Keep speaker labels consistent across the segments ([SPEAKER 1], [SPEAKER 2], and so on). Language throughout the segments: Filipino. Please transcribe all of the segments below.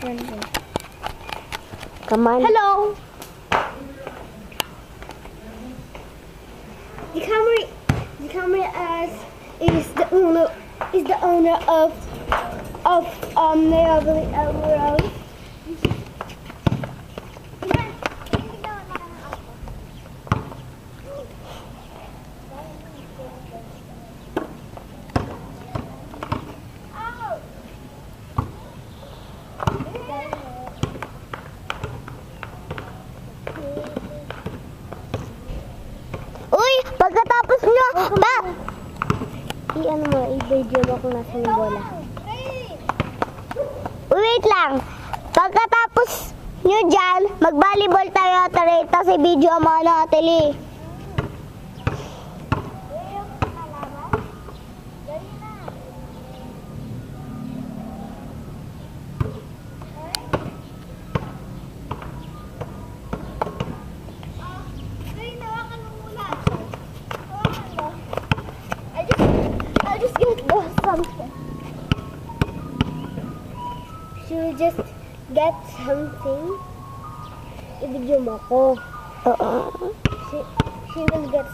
[SPEAKER 1] Come on.
[SPEAKER 2] Hello. The camera is the owner of Naomi Elrose.
[SPEAKER 1] Uy! Pagkatapos nyo, i-ano mo, i-video mo kung nasa yung bola. Uy, wait lang. Pagkatapos nyo dyan, mag-volleyball tayo at tapos i-video mo na atili.
[SPEAKER 2] Should we just get something? I-video mo ko.
[SPEAKER 1] Oo.
[SPEAKER 2] She will get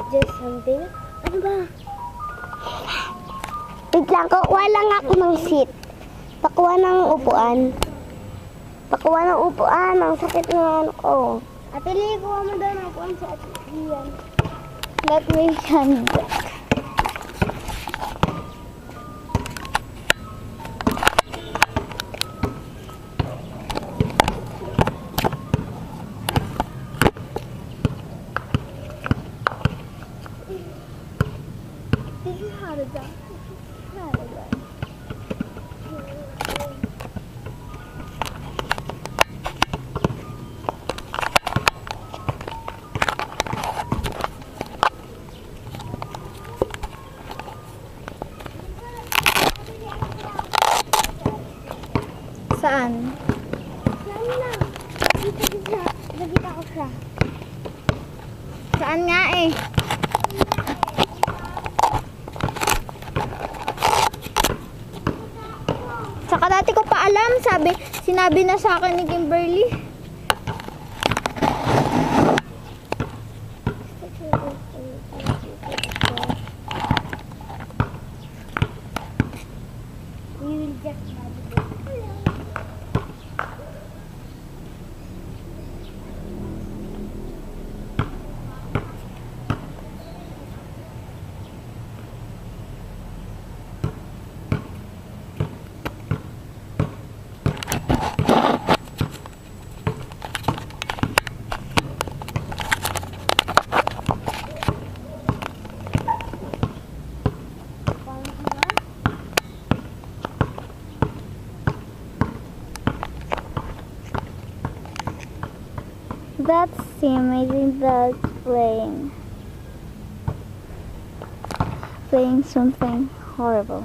[SPEAKER 2] just something. Ano ba?
[SPEAKER 1] Wait lang, kukuha lang ako ng seat. Pakuha ng upuan. Pakuha ng upuan. Ang sakit ng ano ko.
[SPEAKER 2] Ate Lee, kuha mo daw ng upuan sa Ate Lian.
[SPEAKER 1] Let me hand back.
[SPEAKER 2] This is how to jump. How to run.
[SPEAKER 1] Saan?
[SPEAKER 2] Saan na? Nakita ko siya.
[SPEAKER 1] Saan nga eh? Saka dati ko pa alam, sinabi na sa akin ni Kimberly.
[SPEAKER 2] We will just
[SPEAKER 1] That's him. I think that's playing something horrible.